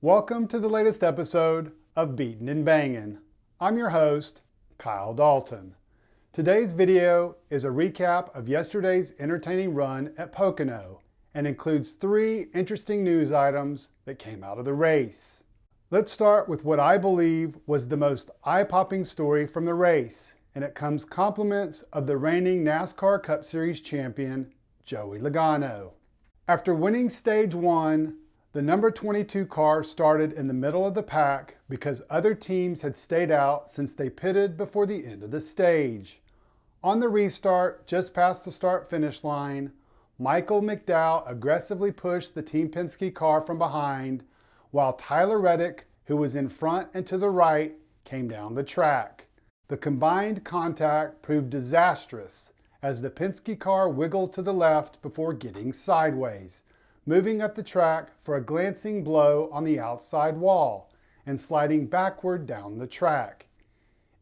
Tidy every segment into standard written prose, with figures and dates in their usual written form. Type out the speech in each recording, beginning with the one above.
Welcome to the latest episode of Beatin' and Bangin'. I'm your host, Kyle Dalton. Today's video is a recap of yesterday's entertaining run at Pocono and includes 3 interesting news items that came out of the race. Let's start with what I believe was the most eye-popping story from the race, and it comes compliments of the reigning NASCAR Cup Series champion, Joey Logano. After winning stage 1, the number 22 car started in the middle of the pack because other teams had stayed out since they pitted before the end of the stage. On the restart, just past the start-finish line, Michael McDowell aggressively pushed the Team Penske car from behind, while Tyler Reddick, who was in front and to the right, came down the track. The combined contact proved disastrous as the Penske car wiggled to the left before getting sideways, moving up the track for a glancing blow on the outside wall and sliding backward down the track.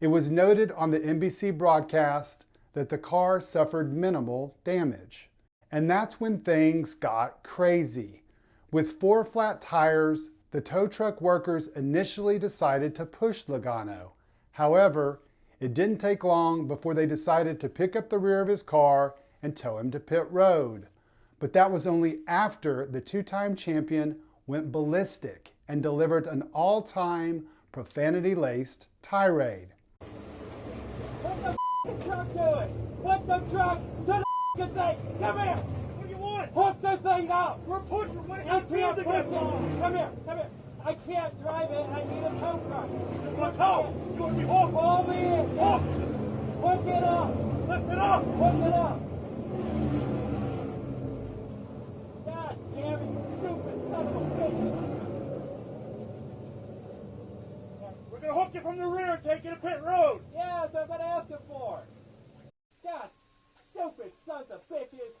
It was noted on the NBC broadcast that the car suffered minimal damage. And that's when things got crazy. With 4 flat tires, the tow truck workers initially decided to push Logano. However, it didn't take long before they decided to pick up the rear of his car and tow him to pit road. But that was only after the 2-time champion went ballistic and delivered an all-time profanity-laced tirade. What the truck doing? What the truck to the thing? Come here! What do you want? Hook the thing up! We're pushing! What I can't push it! Come here! Come here! I can't drive it! I need a tow truck! What tow? You want to be hooked? Call me in! Hook! Hook it up! Lift it up! Hook it up! God damn it, you stupid son of a bitch! We're gonna hook you from the rear and take you to pit road! Yeah, that's what I asked him for! God, stupid sons of bitches!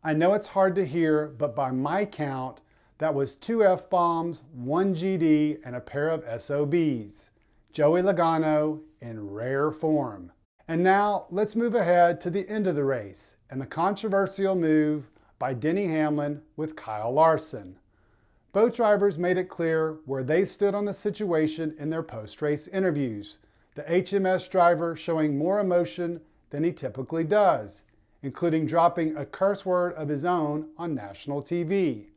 I know it's hard to hear, but by my count, that was 2 F-bombs, 1 GD, and a pair of SOBs. Joey Logano in rare form. And now let's move ahead to the end of the race and the controversial move by Denny Hamlin with Kyle Larson. Both drivers made it clear where they stood on the situation in their post-race interviews, the HMS driver showing more emotion than he typically does, including dropping a curse word of his own on national TV.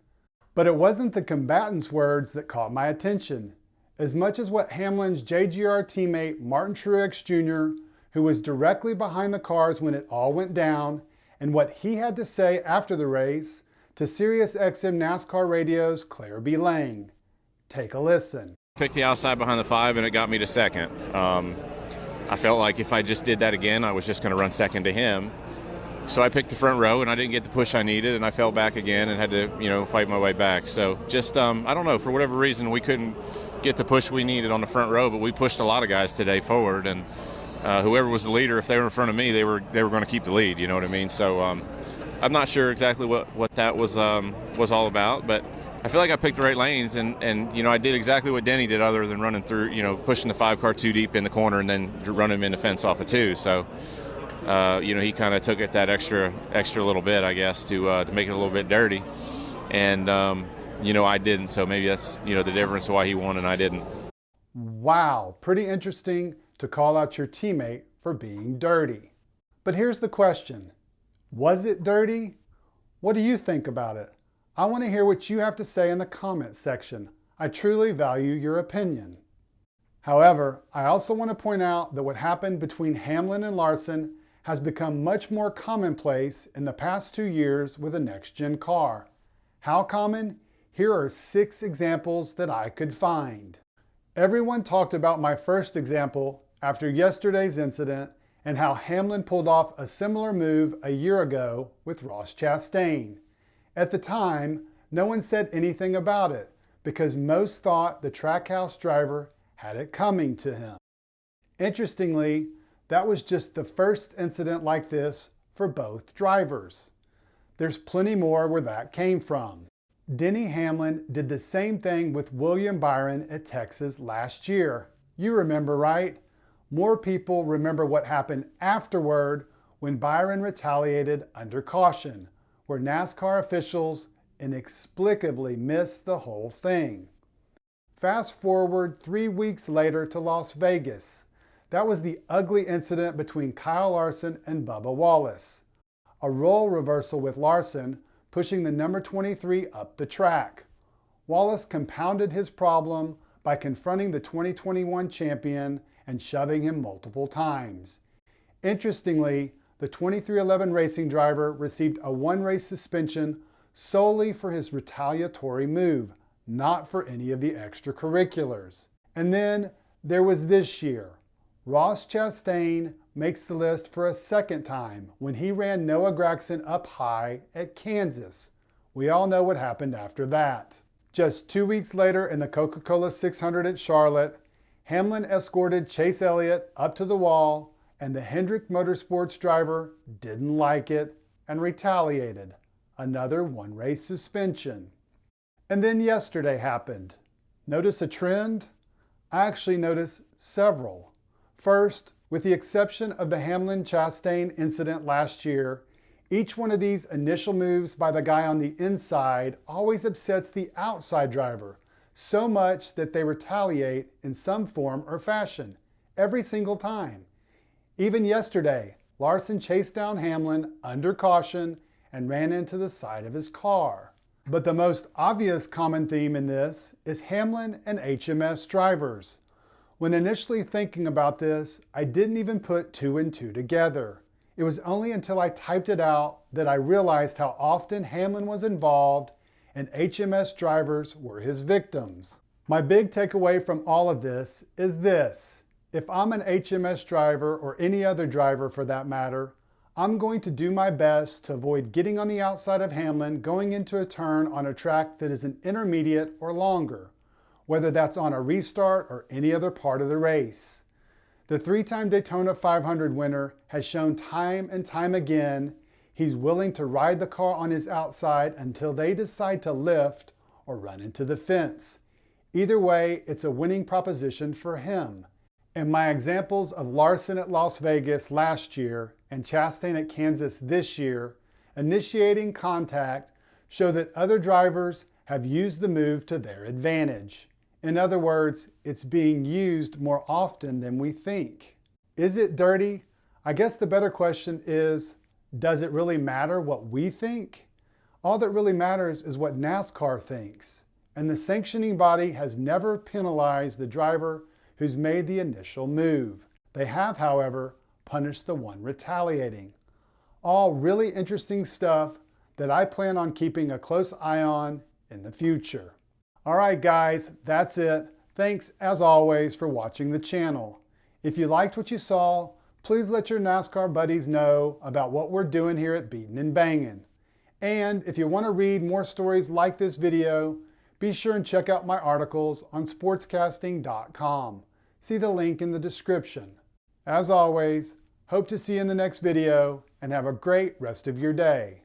But it wasn't the combatants' words that caught my attention, as much as what Hamlin's JGR teammate Martin Truex Jr., who was directly behind the cars when it all went down, and what he had to say after the race to SiriusXM NASCAR Radio's Claire B. Lang. Take a listen. Picked the outside behind the 5 and it got me to second. I felt like if I just did that again, I was just going to run second to him. So I picked the front row and I didn't get the push I needed, and I fell back again and had to, fight my way back. So just, I don't know, for whatever reason, we couldn't get the push we needed on the front row, but we pushed a lot of guys today forward, and whoever was the leader, if they were in front of me, they were going to keep the lead, you know what I mean? So I'm not sure exactly what that was all about, but I feel like I picked the right lanes, and I did exactly what Denny did, other than running through, pushing the 5 car too deep in the corner and then running him in the fence off of 2. So, he kind of took it that extra little bit, I guess, to make it a little bit dirty, and I didn't. So maybe that's the difference why he won and I didn't. Wow, pretty interesting to call out your teammate for being dirty. But here's the question. Was it dirty? What do you think about it? I want to hear what you have to say in the comments section. I truly value your opinion. However, I also want to point out that what happened between Hamlin and Larson has become much more commonplace in the past 2 years with a next-gen car. How common? Here are 6 examples that I could find. Everyone talked about my first example after yesterday's incident and how Hamlin pulled off a similar move a year ago with Ross Chastain. At the time, no one said anything about it because most thought the Trackhouse driver had it coming to him. Interestingly, that was just the first incident like this for both drivers. There's plenty more where that came from. Denny Hamlin did the same thing with William Byron at Texas last year. You remember, right? More people remember what happened afterward when Byron retaliated under caution, where NASCAR officials inexplicably missed the whole thing. Fast forward 3 weeks later to Las Vegas. That was the ugly incident between Kyle Larson and Bubba Wallace. A role reversal with Larson pushing the number 23 up the track. Wallace compounded his problem by confronting the 2021 champion and shoving him multiple times. Interestingly, the 2311 racing driver received a one-race suspension solely for his retaliatory move, not for any of the extracurriculars. And then there was this year. Ross Chastain makes the list for a second time when he ran Noah Gragson up high at Kansas. We all know what happened after that. Just 2 weeks later in the Coca-Cola 600 at Charlotte, Hamlin escorted Chase Elliott up to the wall, and the Hendrick Motorsports driver didn't like it and retaliated. Another one-race suspension. And then yesterday happened. Notice a trend? I actually noticed several. First, with the exception of the Hamlin-Chastain incident last year, each one of these initial moves by the guy on the inside always upsets the outside driver so much that they retaliate in some form or fashion, every single time. Even yesterday, Larson chased down Hamlin under caution and ran into the side of his car. But the most obvious common theme in this is Hamlin and HMS drivers. When initially thinking about this, I didn't even put 2 and 2 together. It was only until I typed it out that I realized how often Hamlin was involved and HMS drivers were his victims. My big takeaway from all of this is this. If I'm an HMS driver, or any other driver for that matter, I'm going to do my best to avoid getting on the outside of Hamlin going into a turn on a track that is an intermediate or longer, whether that's on a restart or any other part of the race. The 3-time Daytona 500 winner has shown time and time again he's willing to ride the car on his outside until they decide to lift or run into the fence. Either way, it's a winning proposition for him. And my examples of Larson at Las Vegas last year and Chastain at Kansas this year, initiating contact, show that other drivers have used the move to their advantage. In other words, it's being used more often than we think. Is it dirty? I guess the better question is, does it really matter what we think? All that really matters is what NASCAR thinks. And the sanctioning body has never penalized the driver who's made the initial move. They have, however, punished the one retaliating. All really interesting stuff that I plan on keeping a close eye on in the future. All right, guys, that's it. Thanks, as always, for watching the channel. If you liked what you saw, please let your NASCAR buddies know about what we're doing here at Beatin' and Bangin'. And if you want to read more stories like this video, be sure and check out my articles on sportscasting.com. See the link in the description. As always, hope to see you in the next video and have a great rest of your day.